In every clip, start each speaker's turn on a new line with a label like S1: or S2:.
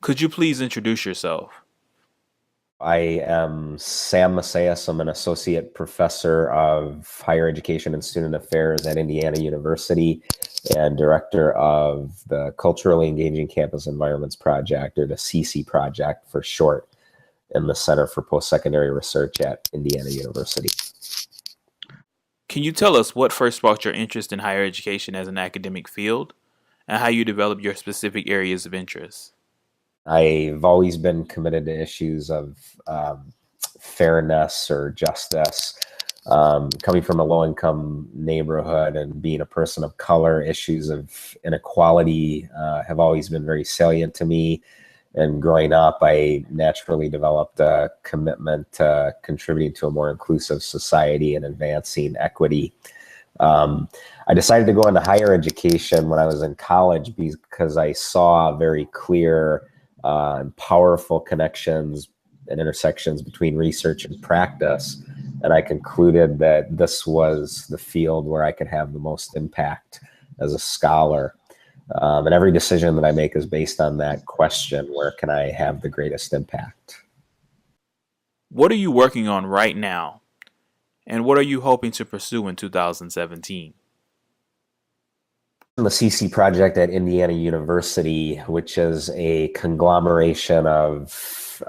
S1: Could you please introduce yourself?
S2: I am Sam Museus. I'm an associate professor of higher education and student affairs at Indiana University and director of the Culturally Engaging Campus Environments Project, or the CC Project for short, in the Center for Post-Secondary Research at Indiana University.
S1: Can you tell us what first sparked your interest in higher education as an academic field and how you developed your specific areas of interest?
S2: I've always been committed to issues of fairness or justice. Coming from a low income neighborhood and being a person of color, issues of inequality have always been very salient to me. And growing up, I naturally developed a commitment to contributing to a more inclusive society and advancing equity. Um, I decided to go into higher education when I was in college because I saw very clear and powerful connections and intersections between research and practice. And I concluded that this was the field where I could have the most impact as a scholar. And every decision that I make is based on that question: where can I have the greatest impact?
S1: What are you working on right now, and what are you hoping to pursue in 2017?
S2: The CC project at Indiana University, which is a conglomeration of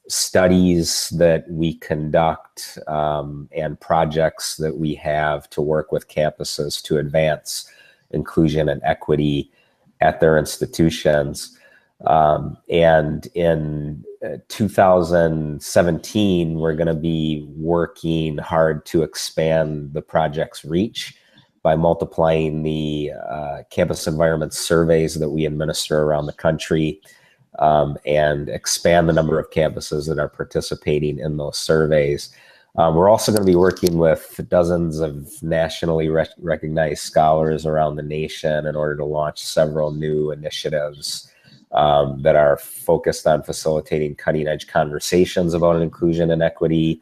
S2: studies that we conduct and projects that we have to work with campuses to advance inclusion and equity at their institutions. And in 2017, we're going to be working hard to expand the project's reach by multiplying the campus environment surveys that we administer around the country, and expand the number of campuses that are participating in those surveys. We're also going to be working with dozens of nationally recognized scholars around the nation in order to launch several new initiatives that are focused on facilitating cutting edge conversations about inclusion and equity,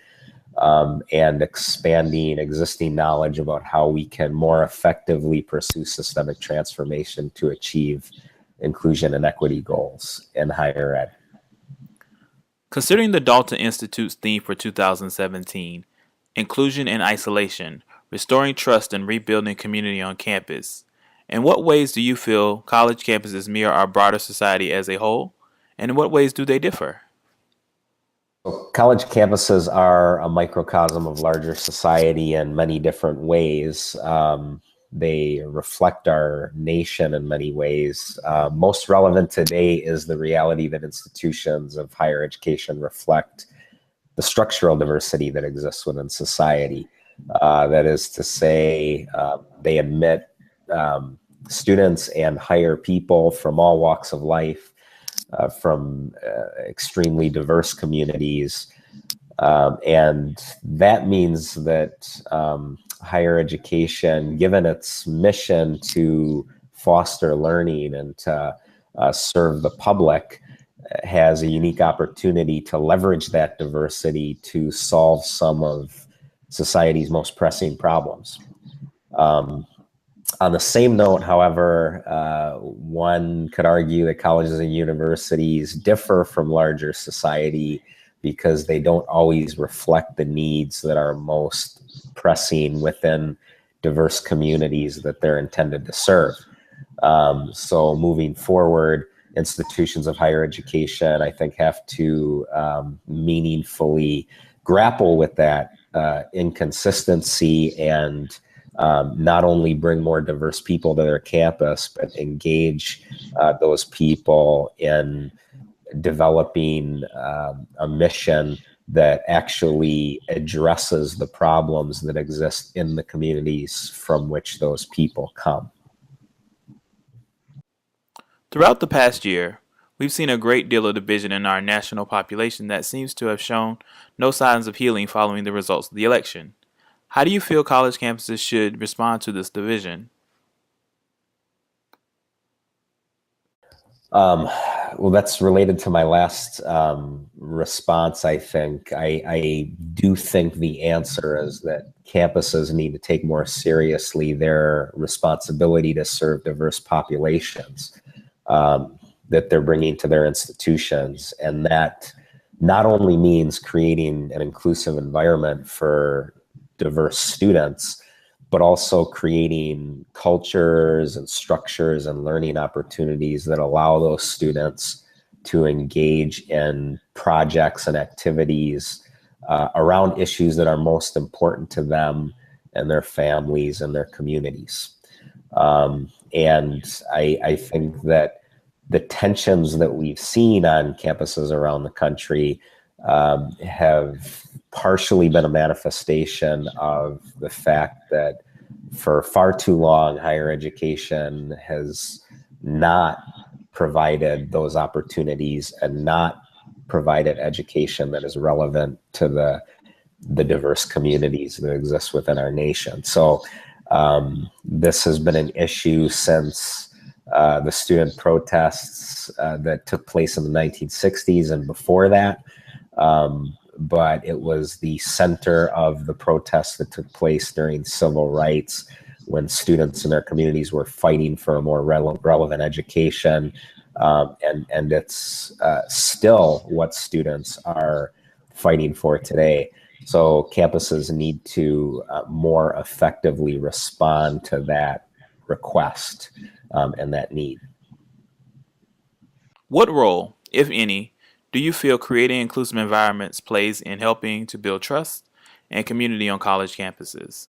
S2: and expanding existing knowledge about how we can more effectively pursue systemic transformation to achieve inclusion and equity goals in higher ed.
S1: Considering the Dalton Institute's theme for 2017, Inclusion and Isolation, Restoring Trust and Rebuilding Community on Campus, in what ways do you feel college campuses mirror our broader society as a whole, and in what ways do they differ?
S2: College campuses are a microcosm of larger society in many different ways. They reflect our nation in many ways. Most relevant today is the reality that institutions of higher education reflect the structural diversity that exists within society. That is to say, they admit students and hire people from all walks of life, from extremely diverse communities. And that means that higher education, given its mission to foster learning and to serve the public, has a unique opportunity to leverage that diversity to solve some of society's most pressing problems. On the same note, however, one could argue that colleges and universities differ from larger society because they don't always reflect the needs that are most pressing within diverse communities that they're intended to serve. So moving forward, institutions of higher education, I think, have to meaningfully grapple with that inconsistency and not only bring more diverse people to their campus, but engage those people in developing a mission that actually addresses the problems that exist in the communities from which those people come.
S1: Throughout the past year, we've seen a great deal of division in our national population that seems to have shown no signs of healing following the results of the election. How do you feel college campuses should respond to this division?
S2: Um, well, that's related to my last response, I think. I do think the answer is that campuses need to take more seriously their responsibility to serve diverse populations. Um, that they're bringing to their institutions. And that not only means creating an inclusive environment for diverse students, but also creating cultures and structures and learning opportunities that allow those students to engage in projects and activities around issues that are most important to them and their families and their communities. And I think that the tensions that we've seen on campuses around the country have partially been a manifestation of the fact that for far too long, higher education has not provided those opportunities and not provided education that is relevant to the diverse communities that exist within our nation. So this has been an issue since the student protests that took place in the 1960s and before that. But it was the center of the protests that took place during civil rights, when students in their communities were fighting for a more relevant education. And it's still what students are fighting for today. So campuses need to more effectively respond to that request and that need.
S1: What role, if any, do you feel creating inclusive environments plays in helping to build trust and community on college campuses?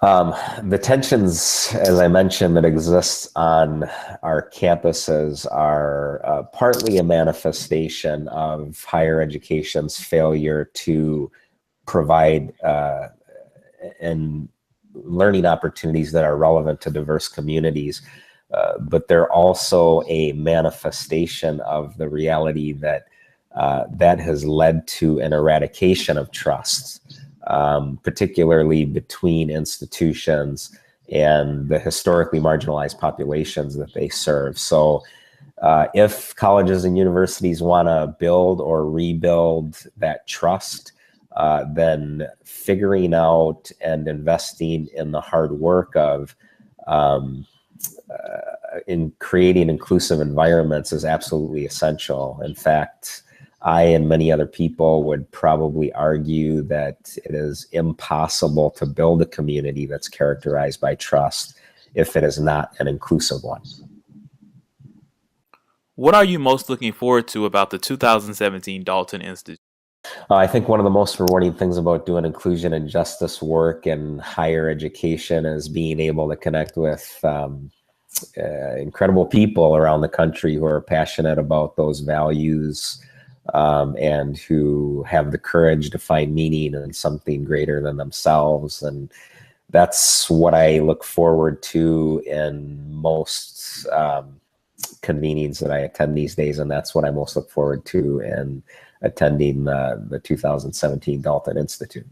S2: The tensions, as I mentioned, that exist on our campuses are partly a manifestation of higher education's failure to provide and learning opportunities that are relevant to diverse communities. But they're also a manifestation of the reality that that has led to an eradication of trust, particularly between institutions and the historically marginalized populations that they serve. So if colleges and universities want to build or rebuild that trust, then figuring out and investing in the hard work of in creating inclusive environments is absolutely essential. In fact, I and many other people would probably argue that it is impossible to build a community that's characterized by trust if it is not an inclusive one.
S1: What are you most looking forward to about the 2017 Dalton Institute?
S2: I think one of the most rewarding things about doing inclusion and justice work in higher education is being able to connect with incredible people around the country who are passionate about those values and who have the courage to find meaning in something greater than themselves. And that's what I look forward to in most convenings that I attend these days. And that's what I most look forward to in attending the 2017 Dalton Institute.